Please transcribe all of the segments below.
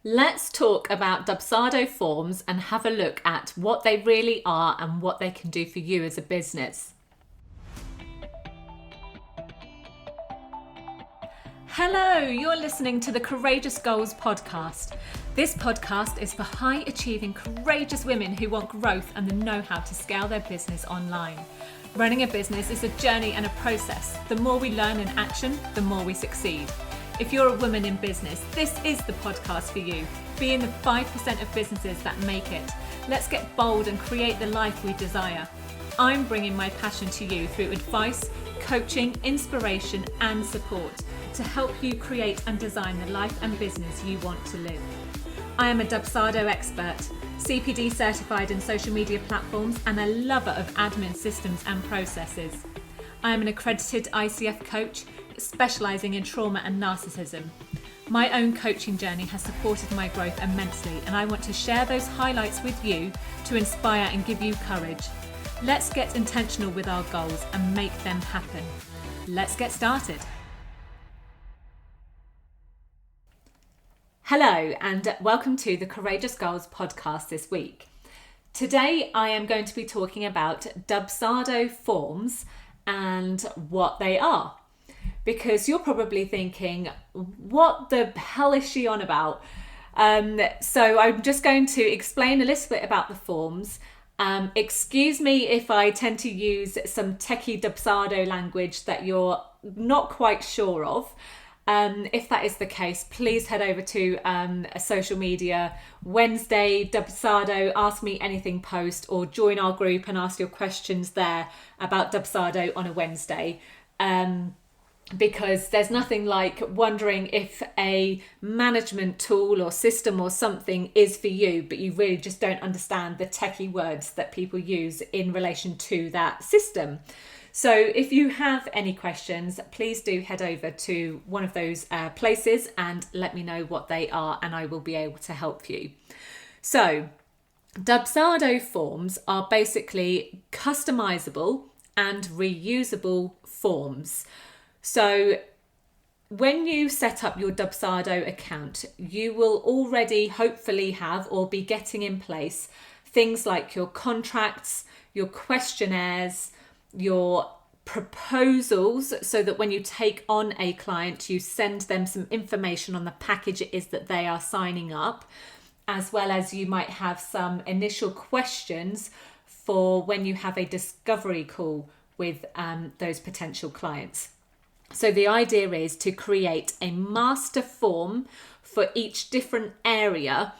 Let's talk about Dubsado forms and have a look at what they really are and what they can do for you as a business. Hello, you're listening to the Courageous Goals podcast. This podcast is for high achieving, courageous women who want growth and the know-how to scale their business online. Running a business is a journey and a process. The more we learn in action, the more we succeed. If you're a woman in business, this is the podcast for you. Be in the 5% of businesses that make it. Let's get bold and create the life we desire. I'm bringing my passion to you through advice, coaching, inspiration, and support to help you create and design the life and business you want to live. I am a Dubsado expert, CPD certified in social media platforms, and a lover of admin systems and processes. I am an accredited ICF coach, specialising in trauma and narcissism. My own coaching journey has supported my growth immensely, and I want to share those highlights with you to inspire and give you courage. Let's get intentional with our goals and make them happen. Let's get started. Hello, and welcome to the Courageous Goals podcast this week. Today, I am going to be talking about Dubsado forms and what they are. Because you're probably thinking, what the hell is she on about? So I'm just going to explain a little bit about the forms. Excuse me if I tend to use some techie Dubsado language that you're not quite sure of. If that is the case, please head over to a social media Wednesday Dubsado Ask Me Anything post, or join our group and ask your questions there about Dubsado on a Wednesday. Because there's nothing like wondering if a management tool or system or something is for you, but you really just don't understand the techie words that people use in relation to that system. So if you have any questions, please do head over to one of those places and let me know what they are, and I will be able to help you. So Dubsado forms are basically customizable and reusable forms. So when you set up your Dubsado account, you will already hopefully have or be getting in place things like your contracts, your questionnaires, your proposals, so that when you take on a client, you send them some information on the package it is that they are signing up, as well as you might have some initial questions for when you have a discovery call with those potential clients. So the idea is to create a master form for each different area,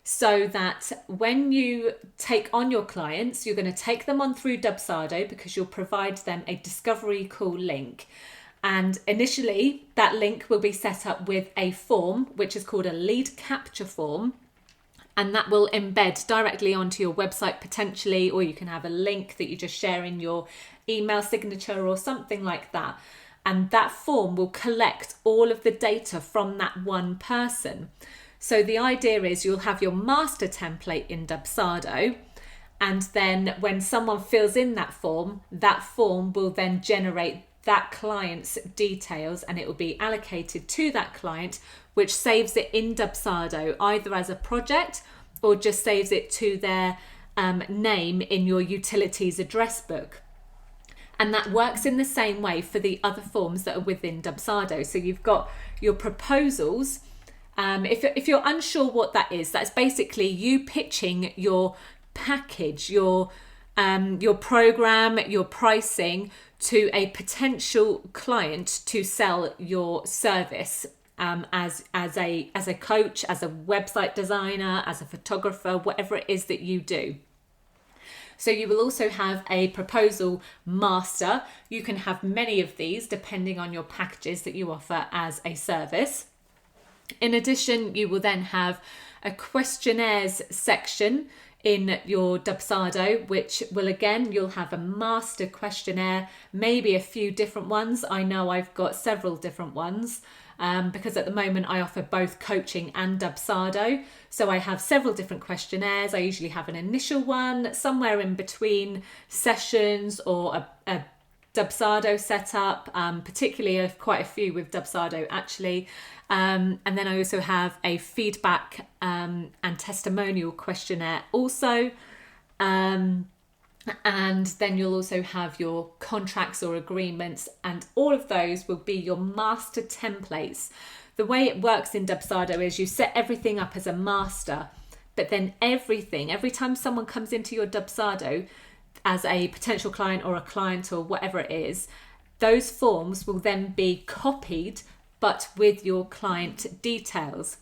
so that when you take on your clients, you're going to take them on through Dubsado because you'll provide them a discovery call link. And initially, that link will be set up with a form, which is called a lead capture form. And that will embed directly onto your website potentially, or you can have a link that you just share in your email signature or something like that. And that form will collect all of the data from that one person. So the idea is you'll have your master template in Dubsado, and then when someone fills in that form will then generate that client's details, and it will be allocated to that client, which saves it in Dubsado either as a project or just saves it to their name in your utilities address book. And that works in the same way for the other forms that are within Dubsado. So you've got your proposals. If you're unsure what that is, that's basically you pitching your package, your program, your pricing to a potential client to sell your service as a coach, as a website designer, as a photographer, whatever it is that you do. So you will also have a proposal master. You can have many of these depending on your packages that you offer as a service. In addition, you will then have a questionnaires section in your Dubsado, which will again, you'll have a master questionnaire, maybe a few different ones. I know I've got several different ones because at the moment I offer both coaching and Dubsado. So I have several different questionnaires. I usually have an initial one somewhere in between sessions or a Dubsado set up, particularly quite a few with Dubsado actually. And then I also have a feedback and testimonial questionnaire also. And then you'll also have your contracts or agreements, and all of those will be your master templates. The way it works in Dubsado is you set everything up as a master, but then every time someone comes into your Dubsado as a potential client or a client or whatever it is, those forms will then be copied, but with your client details.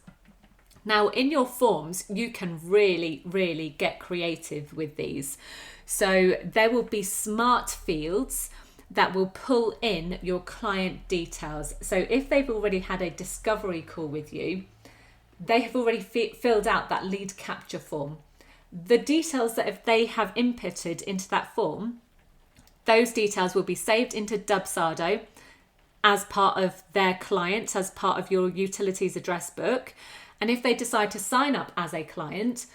Now, in your forms, you can really get creative with these. So there will be smart fields that will pull in your client details. So if they've already had a discovery call with you, they have already filled out that lead capture form. The details that if they have inputted into that form, those details will be saved into Dubsado as part of their client, as part of your utilities address book. And if they decide to sign up as a client,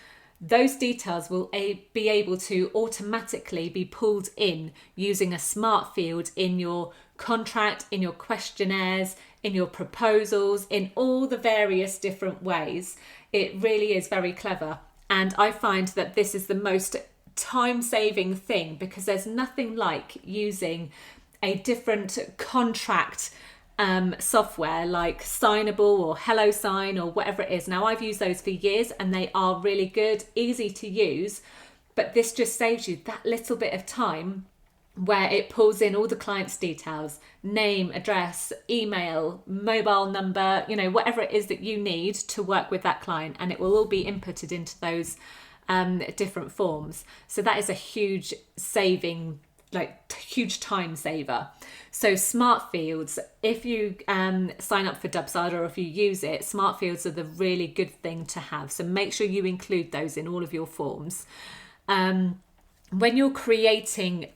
those details will be able to automatically be pulled in using a smart field in your contract, in your questionnaires, in your proposals, in all the various different ways. It really is very clever. And I find that this is the most time-saving thing, because there's nothing like using a different contract software like Signable or HelloSign or whatever it is. Now, I've used those for years and they are really good, easy to use, but this just saves you that little bit of time where it pulls in all the client's details, name, address, email, mobile number, whatever it is that you need to work with that client, and it will all be inputted into those different forms. So that is a huge saving, huge time saver. So smart fields, if you sign up for Dubsado or if you use it, smart fields are the really good thing to have. So make sure you include those in all of your forms. When you're creating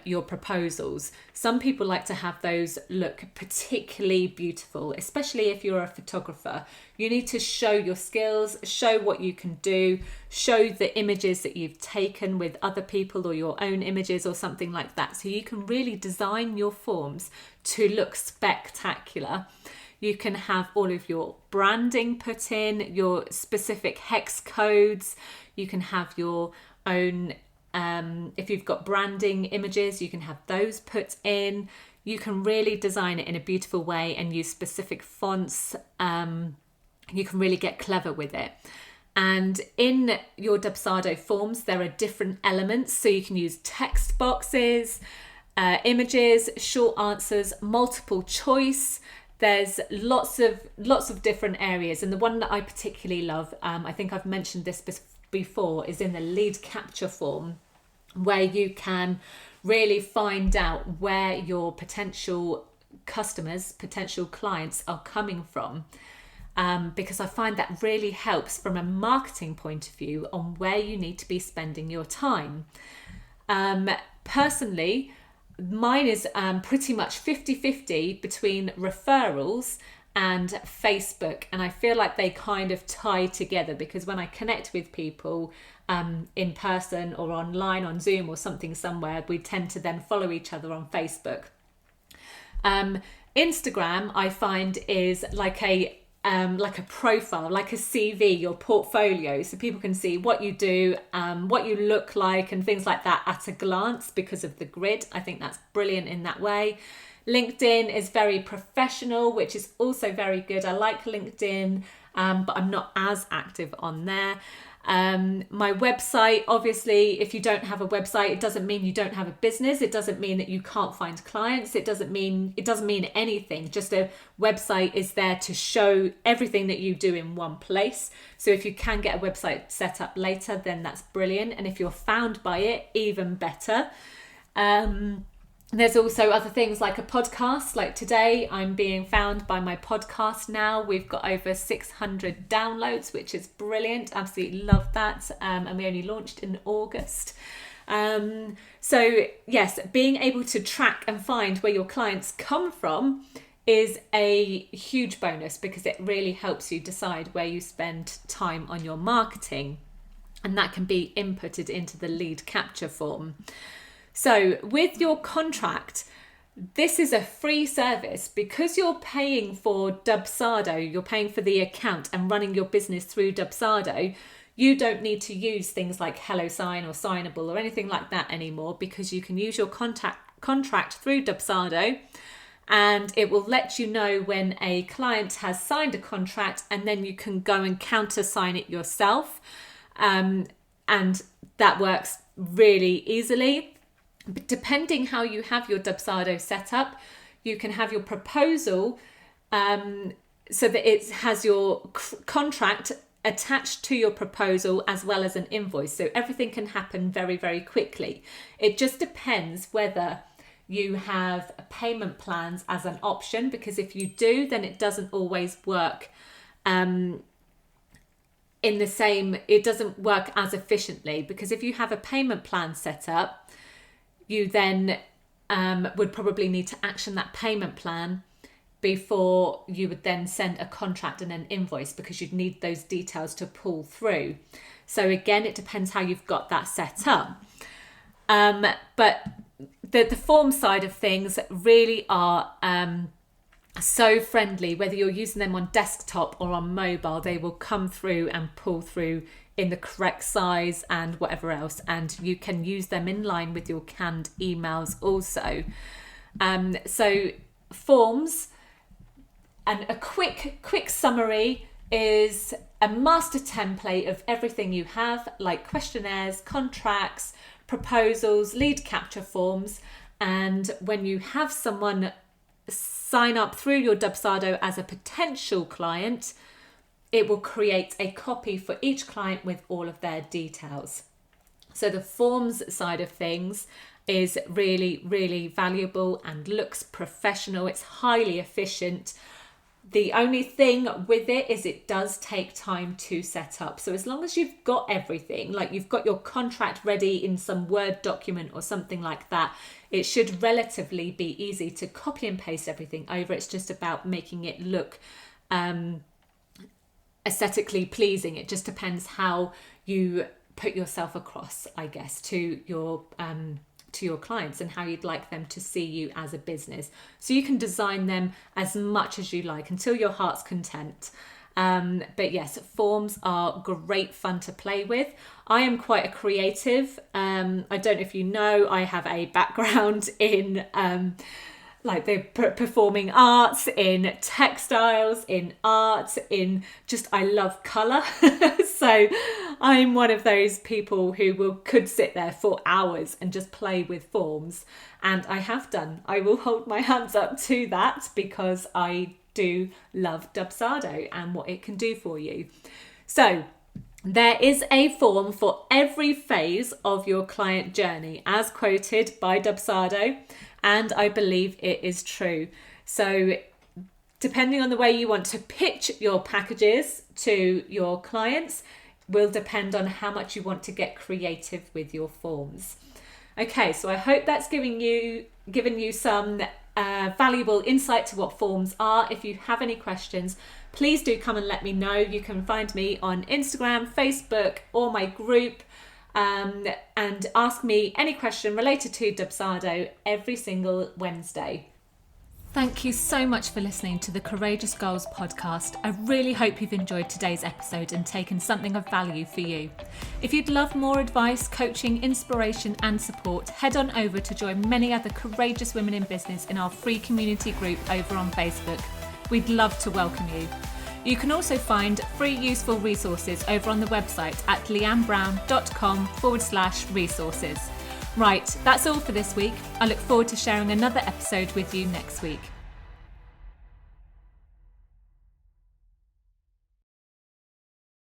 your proposals, some people like to have those look particularly beautiful, especially if you're a photographer. You need to show your skills, show what you can do, show the images that you've taken with other people or your own images or something like that. So you can really design your forms to look spectacular. You can have all of your branding put in, your specific hex codes. You can have your own if you've got branding images, you can have those put in. You can really design it in a beautiful way and use specific fonts. You can really get clever with it. And in your Dubsado forms, there are different elements. So you can use text boxes, images, short answers, multiple choice. There's lots of different areas. And the one that I particularly love, I think I've mentioned this before, is in the lead capture form, where you can really find out where your potential customers, potential clients are coming from, because I find that really helps from a marketing point of view on where you need to be spending your time. Personally, mine is pretty much 50-50 between referrals and Facebook, and I feel like they kind of tie together, because when I connect with people in person or online on Zoom or something somewhere, we tend to then follow each other on Facebook. Instagram, I find, is like a profile, like a CV, your portfolio, so people can see what you do, what you look like and things like that at a glance because of the grid. I think that's brilliant in that way. LinkedIn is very professional, which is also very good. I like LinkedIn, but I'm not as active on there. My website, obviously, if you don't have a website, it doesn't mean you don't have a business. It doesn't mean that you can't find clients. It doesn't mean anything. Just a website is there to show everything that you do in one place. So if you can get a website set up later, then that's brilliant. And if you're found by it, even better. There's also other things like a podcast. Like today, I'm being found by my podcast now. We've got over 600 downloads, which is brilliant. Absolutely love that. And we only launched in August. So yes, being able to track and find where your clients come from is a huge bonus, because it really helps you decide where you spend time on your marketing. And that can be inputted into the lead capture form. So with your contract, this is a free service because you're paying for Dubsado, you're paying for the account and running your business through Dubsado. You don't need to use things like HelloSign or Signable or anything like that anymore, because you can use your contract through Dubsado, and it will let you know when a client has signed a contract, and then you can go and countersign it yourself. And that works really easily. But depending how you have your Dubsado set up, you can have your proposal so that it has your contract attached to your proposal as well as an invoice. So everything can happen very, very quickly. It just depends whether you have payment plans as an option, because if you do, then it doesn't always work it doesn't work as efficiently, because if you have a payment plan set up, you then would probably need to action that payment plan before you would then send a contract and an invoice, because you'd need those details to pull through. So again, it depends how you've got that set up. But the form side of things really are so friendly. Whether you're using them on desktop or on mobile, they will come through and pull through in the correct size and whatever else, and you can use them in line with your canned emails also. So forms, and a quick summary, is a master template of everything you have, like questionnaires, contracts, proposals, lead capture forms. And when you have someone sign up through your Dubsado as a potential client, it will create a copy for each client with all of their details. So the forms side of things is really, really valuable and looks professional. It's highly efficient. The only thing with it is it does take time to set up. So as long as you've got everything, like you've got your contract ready in some Word document or something like that, it should relatively be easy to copy and paste everything over. It's just about making it look aesthetically pleasing. It just depends how you put yourself across, I guess, to your clients, and how you'd like them to see you as a business. So you can design them as much as you like until your heart's content. But yes, forms are great fun to play with. I am quite a creative. I don't know if you know, I have a background in like the performing arts, in textiles, in art, in just, I love colour. So I'm one of those people who could sit there for hours and just play with forms. And I have done. I will hold my hands up to that, because I do love Dubsado and what it can do for you. So there is a form for every phase of your client journey, as quoted by Dubsado, and I believe it is true. So depending on the way you want to pitch your packages to your clients will depend on how much you want to get creative with your forms. Okay, so I hope that's given you some valuable insight to what forms are. If you have any questions, please do come and let me know. You can find me on Instagram, Facebook, or my group, and ask me any question related to Dubsado every single Wednesday. Thank you so much for listening to the Courageous Goals podcast. I really hope you've enjoyed today's episode and taken something of value for you. If you'd love more advice, coaching, inspiration and support, head on over to join many other courageous women in business in our free community group over on Facebook. We'd love to welcome you. You can also find free useful resources over on the website at leannebrown.com/resources. Right, that's all for this week. I look forward to sharing another episode with you next week.